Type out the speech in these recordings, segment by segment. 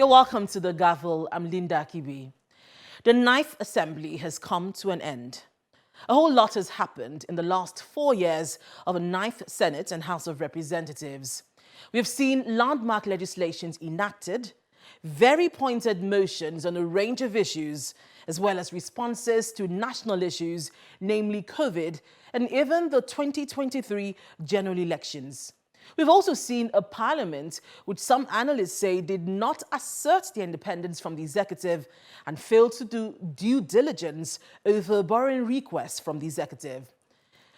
You're welcome to the Gavel. I'm Linda Kibi. The 9th Assembly has come to an end. A whole lot has happened in the last 4 years of the 9th Senate and House of Representatives. We have seen landmark legislations enacted, very pointed motions on a range of issues, as well as responses to national issues, namely COVID, and even the 2023 general elections. We've also seen a parliament which some analysts say did not assert their independence from the executive and failed to do due diligence over borrowing requests from the executive.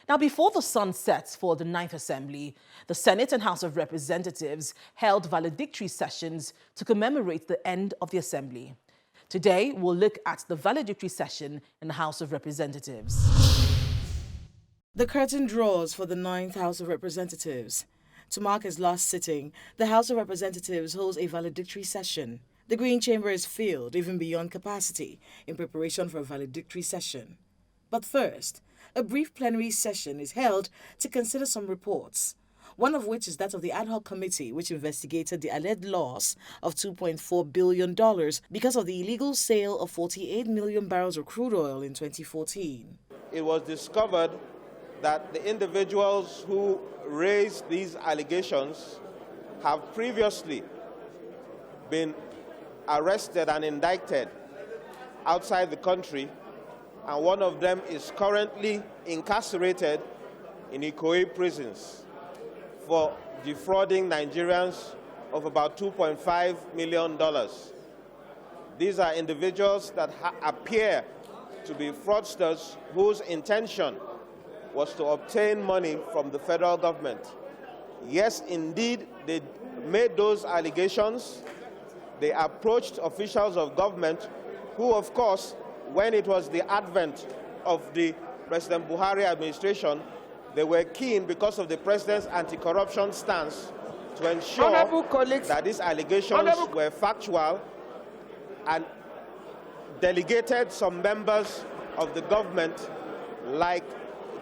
Now, before the sun sets for the 9th Assembly, the Senate and House of Representatives held valedictory sessions to commemorate the end of the Assembly. Today, we'll look at the valedictory session in the House of Representatives. The curtain draws for the 9th House of Representatives. To mark its last sitting, the House of Representatives holds a valedictory session. The Green Chamber is filled even beyond capacity in preparation for a valedictory session. But first, a brief plenary session is held to consider some reports, one of which is that of the ad hoc committee which investigated the alleged loss of $2.4 billion because of the illegal sale of 48 million barrels of crude oil in 2014. It was discovered that the individuals who raised these allegations have previously been arrested and indicted outside the country, and one of them is currently incarcerated in Ikoyi prisons for defrauding Nigerians of about $2.5 million. These are individuals that appear to be fraudsters whose intention was to obtain money from the federal government. Yes, indeed, they made those allegations. They approached officials of government who, of course, when it was the advent of the President Buhari administration, they were keen, because of the president's anti-corruption stance, to ensure that these allegations were factual, and delegated some members of the government, like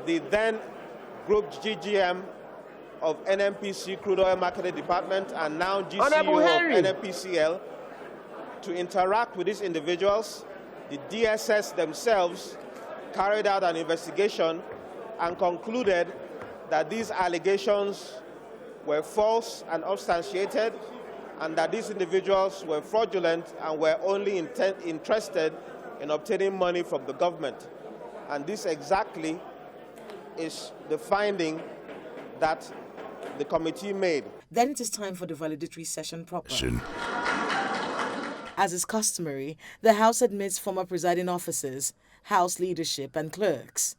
the then Group GGM of NNPC Crude Oil Marketing Department and now GCU of NNPCL, to interact with these individuals. The DSS themselves carried out an investigation and concluded that these allegations were false and unsubstantiated, and that these individuals were fraudulent and were only interested in obtaining money from the government. And this exactly is the finding that the committee made. Then it is time for the valedictory session proper. As is customary, the House admits former presiding officers, House leadership and clerks.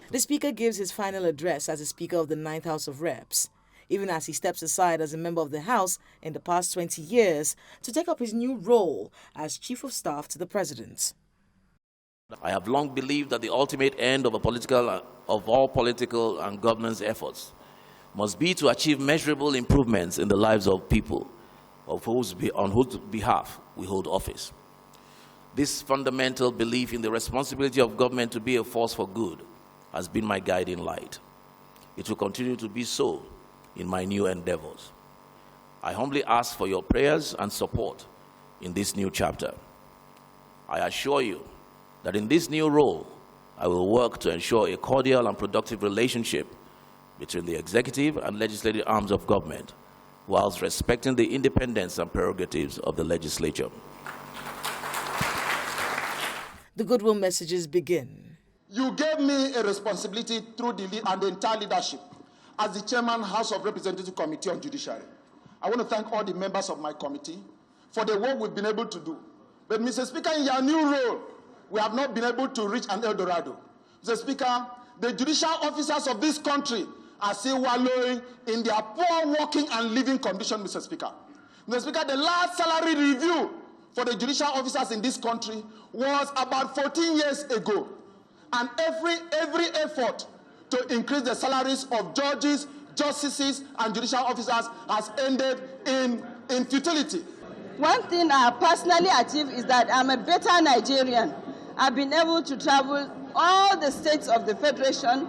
The Speaker gives his final address as the Speaker of the 9th House of Reps, even as he steps aside as a member of the House in the past 20 years to take up his new role as Chief of Staff to the President. I have long believed that the ultimate end of all political and governance efforts must be to achieve measurable improvements in the lives of people on whose behalf we hold office. This fundamental belief in the responsibility of government to be a force for good has been my guiding light. It will continue to be so in my new endeavors. I humbly ask for your prayers and support in this new chapter. I assure you that in this new role, I will work to ensure a cordial and productive relationship between the executive and legislative arms of government, whilst respecting the independence and prerogatives of the legislature. The goodwill messages begin. You gave me a responsibility through the entire leadership as the Chairman, House of Representatives Committee on Judiciary. I want to thank all the members of my committee for the work we've been able to do. But, Mr. Speaker, in your new role, we have not been able to reach an El Dorado. Mr. Speaker, the judicial officers of this country are still wallowing in their poor working and living condition, Mr. Speaker. Mr. Speaker, the last salary review for the judicial officers in this country was about 14 years ago. And every effort to increase the salaries of judges, justices, and judicial officers has ended in futility. One thing I personally achieved is that I'm a better Nigerian. I've been able to travel all the states of the Federation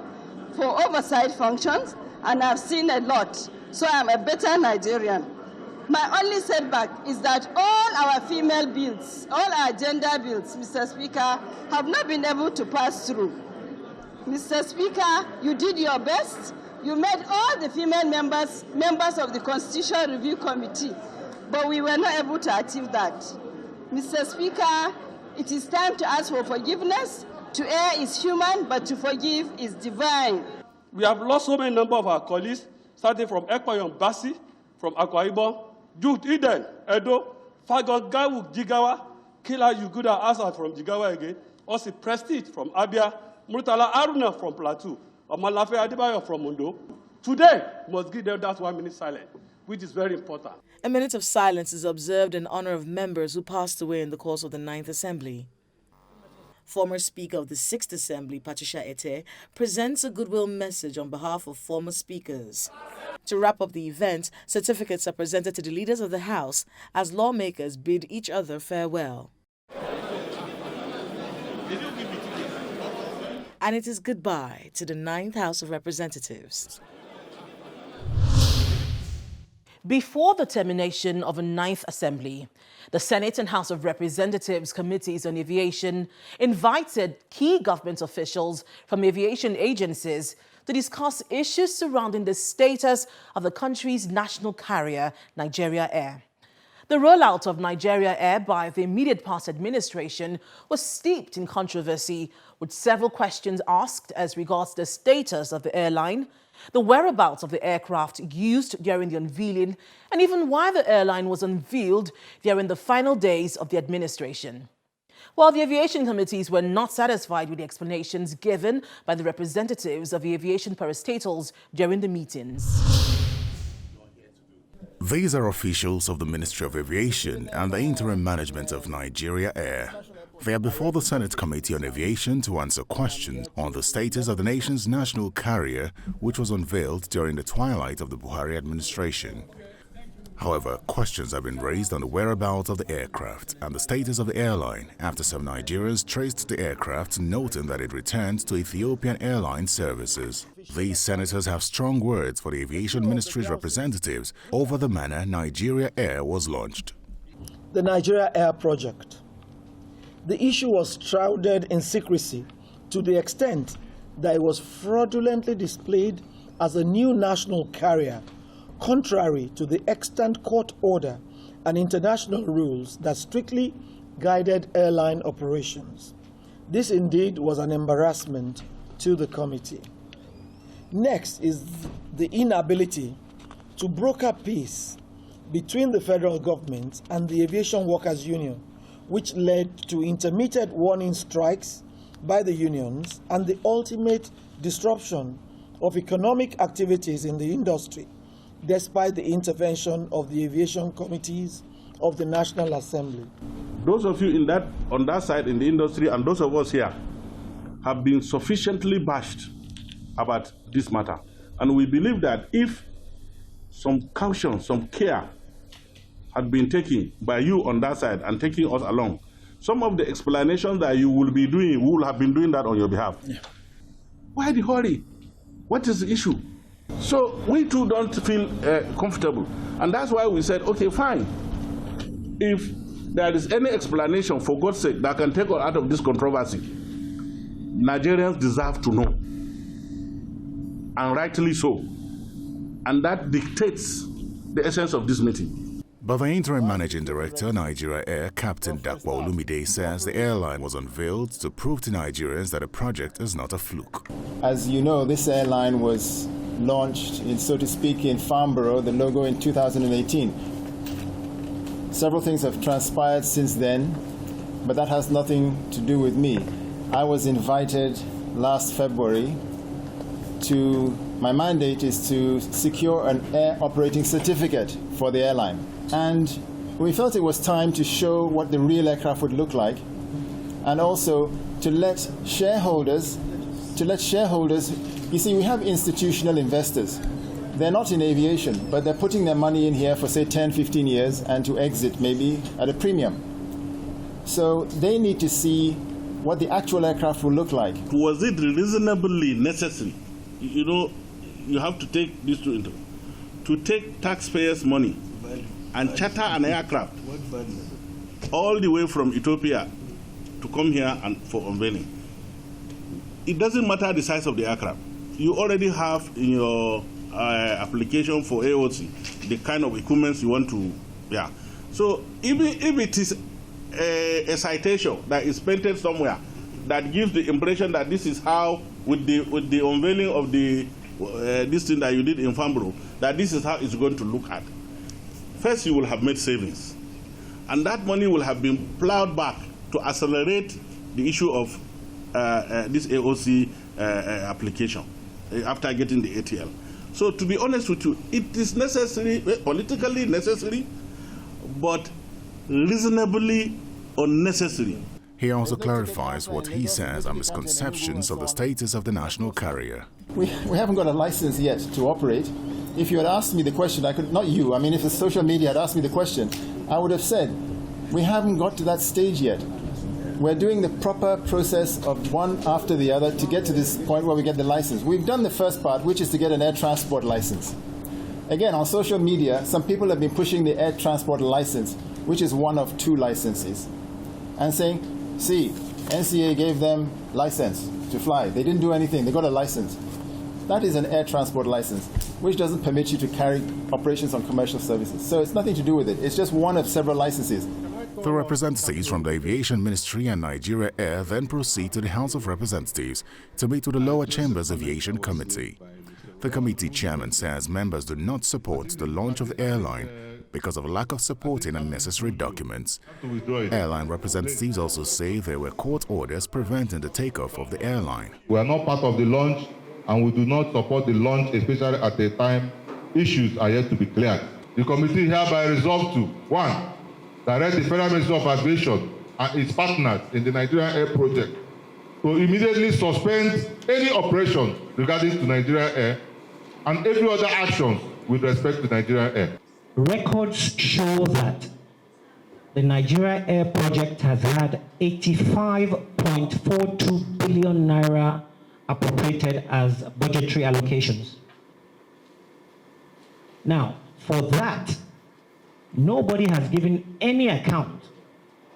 for oversight functions, and I've seen a lot. so I'm a better Nigerian. My only setback is that all our female bills, all our gender bills, Mr. Speaker, have not been able to pass through. Mr. Speaker, you did your best. You made all the female members of the Constitutional Review Committee, but we were not able to achieve that. Mr. Speaker, it is time to ask for forgiveness. To err is human, but to forgive is divine. We have lost so many number of our colleagues, starting from Ekpayon Basi, from Akwa Ibom, Jude Eden, Edo, Fagot Gawu Jigawa, Kila Yuguda Asad from Jigawa again, Osi Prestige from Abia, Murtala Aruna from Plateau, Omalafe Adebayo from Ondo. Today, we must give them that 1 minute silence, which is very important. A minute of silence is observed in honor of members who passed away in the course of the 9th Assembly. Former Speaker of the 6th Assembly, Patricia Ete, presents a goodwill message on behalf of former speakers. To wrap up the event, certificates are presented to the leaders of the House as lawmakers bid each other farewell. And it is goodbye to the 9th House of Representatives. Before the termination of a 9th Assembly, the Senate and House of Representatives Committees on Aviation invited key government officials from aviation agencies to discuss issues surrounding the status of the country's national carrier, Nigeria Air. The rollout of Nigeria Air by the immediate past administration was steeped in controversy, with several questions asked as regards the status of the airline, the whereabouts of the aircraft used during the unveiling, and even why the airline was unveiled during the final days of the administration. While the aviation committees were not satisfied with the explanations given by the representatives of the aviation parastatals during the meetings. These are officials of the Ministry of Aviation and the interim management of Nigeria Air. They are before the Senate Committee on Aviation to answer questions on the status of the nation's national carrier, which was unveiled during the twilight of the Buhari administration. However, questions have been raised on the whereabouts of the aircraft and the status of the airline after some Nigerians traced the aircraft, noting that it returned to Ethiopian airline services. These senators have strong words for the Aviation Ministry's representatives over the manner Nigeria Air was launched. The Nigeria Air project. The issue was shrouded in secrecy to the extent that it was fraudulently displayed as a new national carrier, contrary to the extant court order and international rules that strictly guided airline operations. This indeed was an embarrassment to the committee. Next is the inability to broker peace between the federal government and the Aviation Workers Union, which led to intermittent warning strikes by the unions and the ultimate disruption of economic activities in the industry, despite the intervention of the aviation committees of the National Assembly. Those of you on that side in the industry and those of us here have been sufficiently bashed about this matter. And we believe that if some caution, some care had been taken by you on that side and taking us along, some of the explanations that you will be doing, we will have been doing that on your behalf. Yeah. Why the hurry? What is the issue? So we too don't feel comfortable. And that's why we said, okay, fine. If there is any explanation, for God's sake, that can take us out of this controversy, Nigerians deserve to know. And rightly so. And that dictates the essence of this meeting. But the interim managing director, Nigeria Air, Captain Dakwa Olumide, says the airline was unveiled to prove to Nigerians that the project is not a fluke. As you know, this airline was launched, so to speak, in Farnborough, the logo in 2018. Several things have transpired since then, but that has nothing to do with me. I was invited last February my mandate is to secure an air operating certificate for the airline. And we felt it was time to show what the real aircraft would look like, and also to let shareholders, you see, we have institutional investors. They're not in aviation, but they're putting their money in here for, say, 10, 15 years and to exit maybe at a premium. So they need to see what the actual aircraft will look like. Was it reasonably necessary? You know, you have to take this to to take taxpayers' money and charter an aircraft all the way from Ethiopia to come here and for unveiling. It doesn't matter the size of the aircraft. You already have in your application for AOC the kind of equipment you want to, yeah. So if it is a citation that is painted somewhere that gives the impression that this is how, with the unveiling of the this thing that you did in Farnborough, that this is how it's going to look at. First, you will have made savings, and that money will have been plowed back to accelerate the issue of this AOC application after getting the ATL. So, to be honest with you, it is necessary, politically necessary, but reasonably unnecessary. He also clarifies what he says are misconceptions of the status of the national carrier. We haven't got a license yet to operate. If you had asked me the question, I could, not you, I mean, if the social media had asked me the question, I would have said, we haven't got to that stage yet. We're doing the proper process of one after the other to get to this point where we get the license. We've done the first part, which is to get an air transport license. Again, on social media, some people have been pushing the air transport license, which is one of 2 licenses, and saying, see, NCA gave them license to fly. They didn't do anything. They got a license. That is an air transport license, which doesn't permit you to carry operations on commercial services. So it's nothing to do with it. It's just one of several licenses. The representatives from the Aviation Ministry and Nigeria Air then proceed to the House of Representatives to meet with the lower chambers Aviation Committee. The committee chairman says members do not support the launch of the airline because of a lack of supporting unnecessary documents. Airline representatives also say there were court orders preventing the takeoff of the airline. We are not part of the launch, and we do not support the launch, especially at a time issues are yet to be cleared. The committee hereby resolved to 1. Direct the Federal Ministry of Aviation and its partners in the Nigerian Air project to immediately suspend any operation regarding to Nigerian Air and every other action with respect to Nigerian Air. Records show that the Nigeria Air project has had 85.42 billion naira appropriated as budgetary allocations. Now, for that, nobody has given any account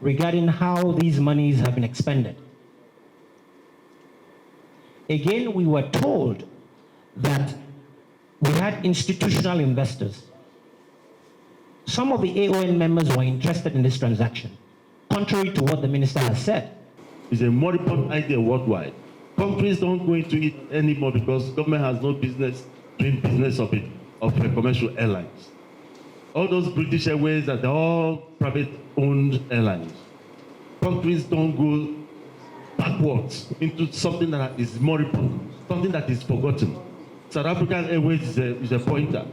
regarding how these monies have been expended. Again, we were told that we had institutional investors. Some of the AON members were interested in this transaction, contrary to what the minister has said. It's a moribund idea worldwide. Countries don't go into it anymore because government has no business doing business of commercial airlines. All those British Airways are all private-owned airlines. Countries don't go backwards into something that is moribund, something that is forgotten. South African Airways is a pointer.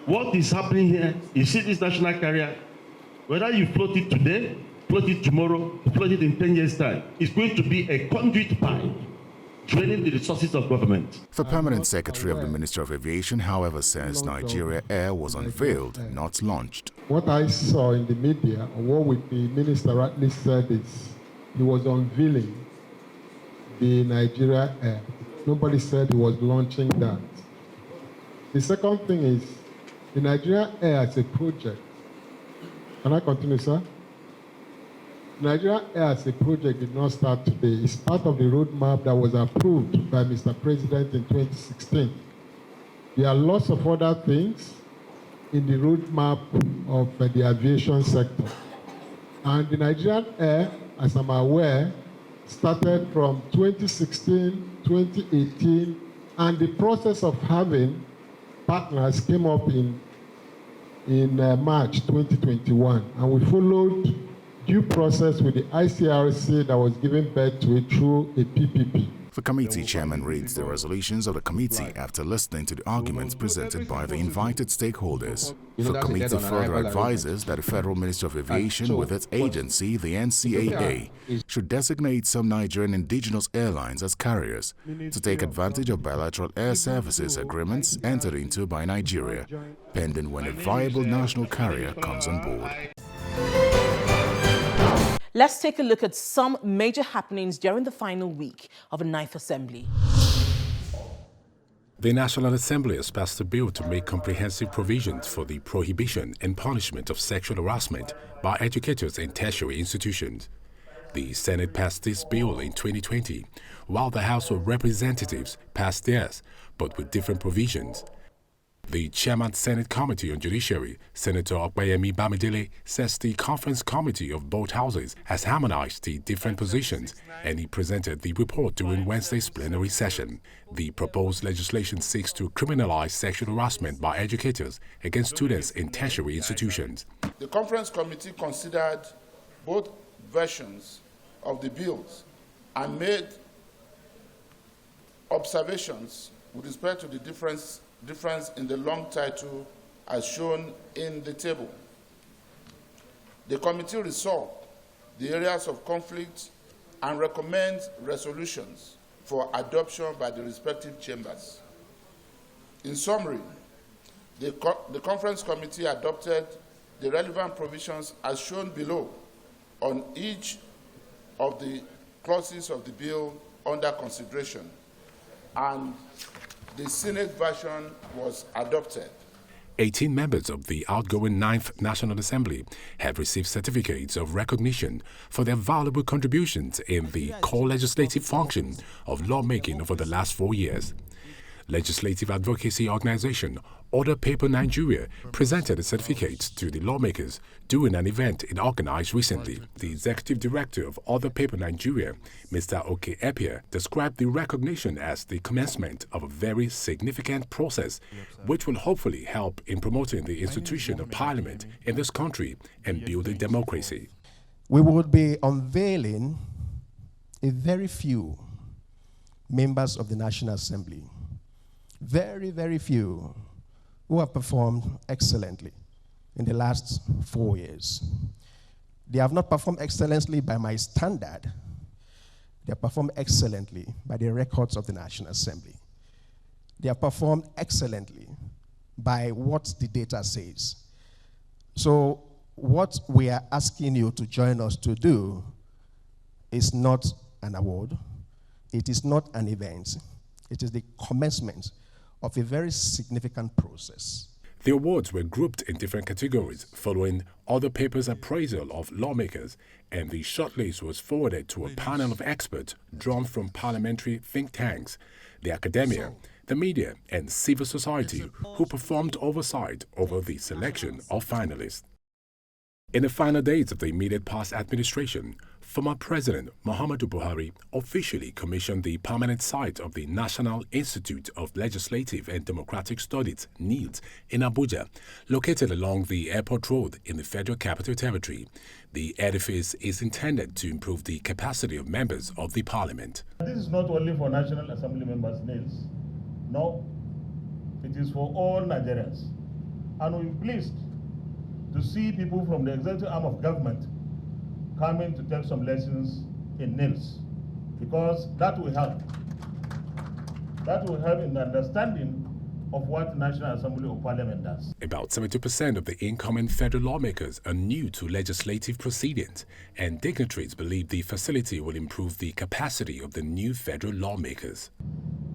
What is happening here, you see this national carrier, whether you float it today, float it tomorrow, float it in 10 years' time, it's going to be a conduit pipe draining the resources of government. The permanent secretary of the Ministry of Aviation, however, says Nigeria Air was unveiled, not launched. What I saw in the media, or what the minister rightly said, is he was unveiling the Nigeria Air. Nobody said he was launching that. The second thing is, the Nigeria Air as a project. Can I continue, sir? Nigeria Air as a project did not start today. It's part of the roadmap that was approved by Mr. President in 2016. There are lots of other things in the roadmap of the aviation sector. And the Nigerian Air, as I'm aware, started from 2016, 2018, and the process of having partners came up in March 2021, and we followed due process with the ICRC that was given birth to it through a PPP. The committee chairman reads the resolutions of the committee after listening to the arguments presented by the invited stakeholders. The committee further advises that the Federal Ministry of Aviation, with its agency, the NCAA, should designate some Nigerian indigenous airlines as carriers to take advantage of bilateral air services agreements entered into by Nigeria, pending when a viable national carrier comes on board. Let's take a look at some major happenings during the final week of the 9th Assembly. The National Assembly has passed a bill to make comprehensive provisions for the prohibition and punishment of sexual harassment by educators in tertiary institutions. The Senate passed this bill in 2020, while the House of Representatives passed theirs, but with different provisions. The Chairman Senate Committee on Judiciary, Senator Gbajabiamila, says the Conference Committee of both houses has harmonized the different positions, and he presented the report during Wednesday's plenary session. The proposed legislation seeks to criminalize sexual harassment by educators against students in tertiary institutions. The Conference Committee considered both versions of the bills and made observations with respect to the difference in the long title as shown in the table. The committee resolved the areas of conflict and recommends resolutions for adoption by the respective chambers. In summary, the conference committee adopted the relevant provisions as shown below on each of the clauses of the bill under consideration, and the Senate version was adopted. 18 members of the outgoing 9th National Assembly have received certificates of recognition for their valuable contributions in the core legislative function of lawmaking over the last 4 years. Legislative advocacy organization Other Paper Nigeria presented the certificates to the lawmakers during an event it organized recently. The executive director of Other Paper Nigeria, Mr. Oke Epia, described the recognition as the commencement of a very significant process which will hopefully help in promoting the institution of parliament in this country and building democracy. We would be unveiling a very few members of the National Assembly, very, very few, who have performed excellently in the last 4 years. They have not performed excellently by my standard. They have performed excellently by the records of the National Assembly. They have performed excellently by what the data says. So what we are asking you to join us to do is not an award. It is not an event. It is the commencement of a very significant process. The awards were grouped in different categories following Other Papers' appraisal of lawmakers, and the shortlist was forwarded to a panel of experts drawn from parliamentary think tanks, the academia, the media, and civil society, who performed oversight over the selection of finalists. In the final days of the immediate past administration, former President Muhammadu Buhari officially commissioned the permanent site of the National Institute of Legislative and Democratic Studies, NILT, in Abuja, located along the airport road in the Federal Capital Territory. The edifice is intended to improve the capacity of members of the parliament. This is not only for National Assembly members, NILS. No, it is for all Nigerians. And we're pleased to see people from the executive arm of government coming to take some lessons in NILS, because that will help. That will help in the understanding of what National Assembly of Parliament does. About 70% of the incoming federal lawmakers are new to legislative proceedings, and dignitaries believe the facility will improve the capacity of the new federal lawmakers.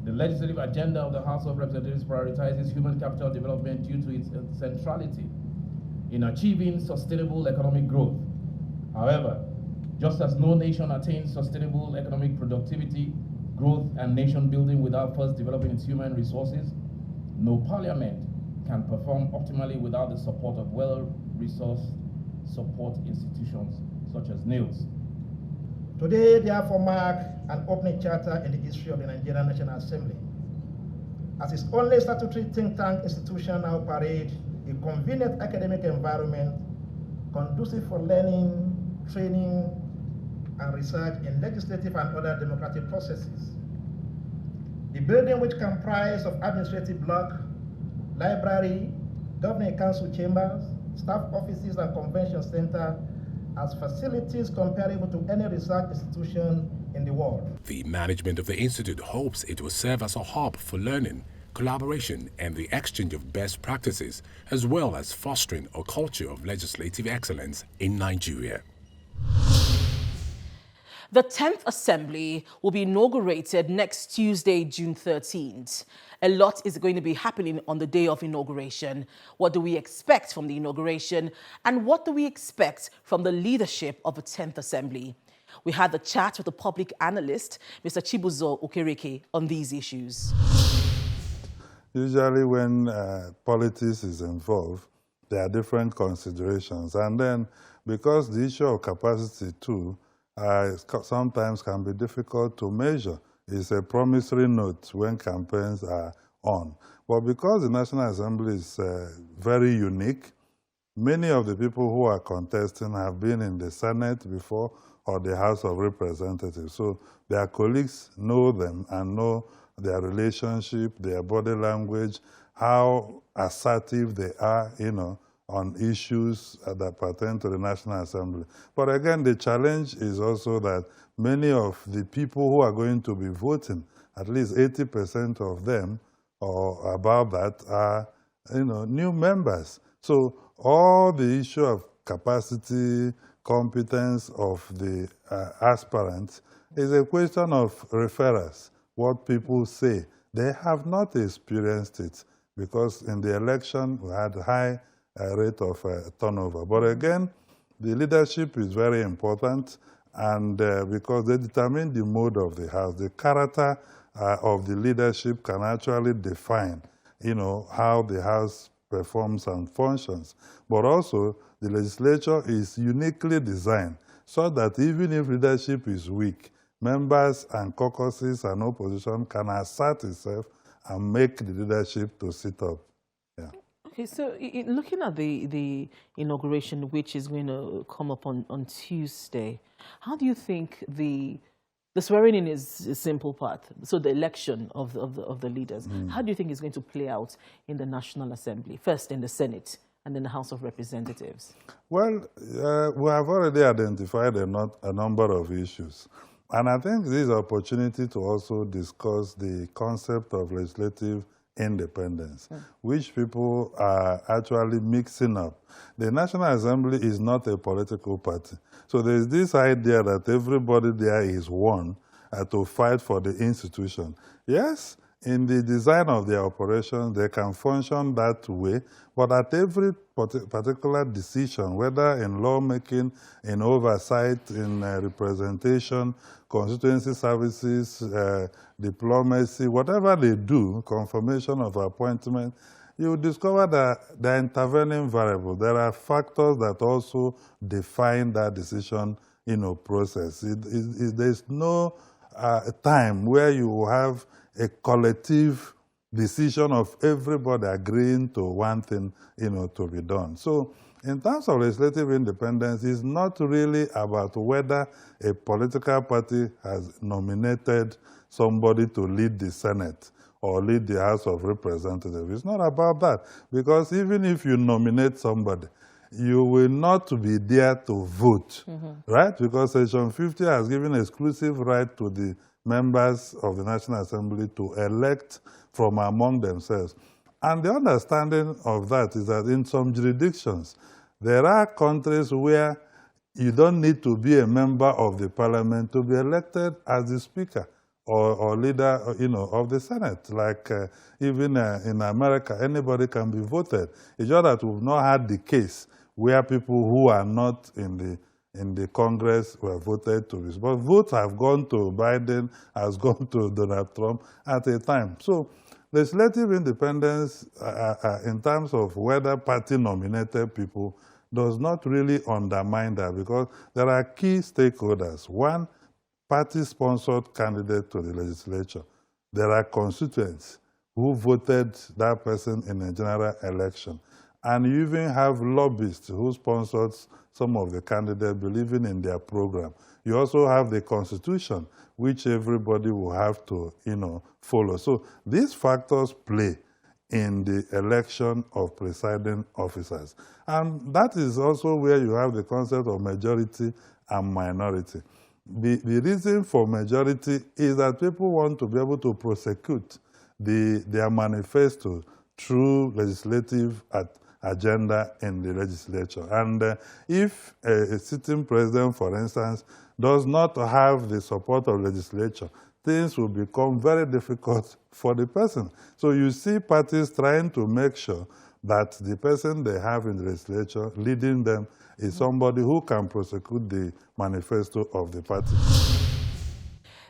The legislative agenda of the House of Representatives prioritizes human capital development due to its centrality in achieving sustainable economic growth. However, just as no nation attains sustainable economic productivity, growth, and nation building without first developing its human resources, no parliament can perform optimally without the support of well-resourced support institutions such as NILS. Today, therefore, marks an opening chapter in the history of the Nigerian National Assembly. As its only statutory think tank institution now parade a convenient academic environment conducive for learning, training, and research in legislative and other democratic processes. The building, which comprises of administrative block, library, governing council chambers, staff offices, and convention center, has facilities comparable to any research institution in the world. The management of the institute hopes it will serve as a hub for learning, collaboration, and the exchange of best practices, as well as fostering a culture of legislative excellence in Nigeria. The 10th Assembly will be inaugurated next Tuesday, June 13th. A lot is going to be happening on the day of inauguration. What do we expect from the inauguration? And what do we expect from the leadership of the 10th Assembly? We had the chat with the public analyst, Mr. Chibuzo Okereke, on these issues. Usually when politics is involved, there are different considerations. And then because the issue of capacity too sometimes can be difficult to measure. It's a promissory note when campaigns are on. But because the National Assembly is very unique, many of the people who are contesting have been in the Senate before or the House of Representatives. So their colleagues know them and know their relationship, their body language, how assertive they are, on issues that pertain to the National Assembly. But again, the challenge is also that many of the people who are going to be voting, at least 80% of them or about that are, new members. So all the issue of capacity, competence of the aspirants is a question of referrals, what people say. They have not experienced it because in the election we had high rate of turnover. But again, the leadership is very important, and because they determine the mode of the House, the character of the leadership can actually define, how the House performs and functions. But also, the legislature is uniquely designed so that even if leadership is weak, members and caucuses and opposition can assert itself and make the leadership to sit up. Yeah. Okay, so looking at the inauguration, which is going to come up on Tuesday, how do you think the swearing in is a simple part, so the election of the leaders, how do you think it's going to play out in the National Assembly, first in the Senate and then the House of Representatives? Well, we have already identified a number of issues. And I think this is an opportunity to also discuss the concept of legislative independence, which people are actually mixing up. The National Assembly is not a political party. So there's this idea that everybody there is one to fight for the institution. Yes, in the design of their operations, they can function that way, but at every particular decision, whether in lawmaking, in oversight, in representation, constituency services, diplomacy, whatever they do, confirmation of appointment, you discover that there are intervening variables. There are factors that also define that decision, process. There's no time where you have a collective decision of everybody agreeing to one thing, to be done. So in terms of legislative independence, it's not really about whether a political party has nominated somebody to lead the Senate or lead the House of Representatives. It's not about that, because even if you nominate somebody, you will not be there to vote, right? Because Section 50 has given exclusive right to the members of the National Assembly to elect from among themselves. And the understanding of that is that in some jurisdictions, there are countries where you don't need to be a member of the parliament to be elected as the speaker or leader, of the Senate. Like even in America, anybody can be voted. It's just that we've not had the case where people who are not in the Congress were voted to be. But votes have gone to Biden, has gone to Donald Trump at a time. So legislative independence in terms of whether party-nominated people does not really undermine that, because there are key stakeholders. One, party-sponsored candidate to the legislature. There are constituents who voted that person in a general election. And you even have lobbyists who sponsored some of the candidates believing in their program. You also have the Constitution, which everybody will have to, follow. So these factors play in the election of presiding officers. And that is also where you have the concept of majority and minority. The reason for majority is that people want to be able to prosecute their manifesto through legislative agenda in the legislature. And if a sitting president, for instance, does not have the support of legislature, things will become very difficult for the person. So you see parties trying to make sure that the person they have in the legislature leading them is somebody who can prosecute the manifesto of the party.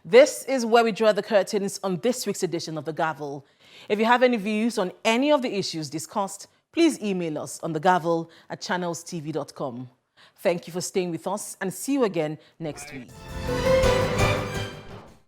This is where we draw the curtains on this week's edition of The Gavel. If you have any views on any of the issues discussed, please email us on thegavel@channelstv.com. Thank you for staying with us and see you again next week.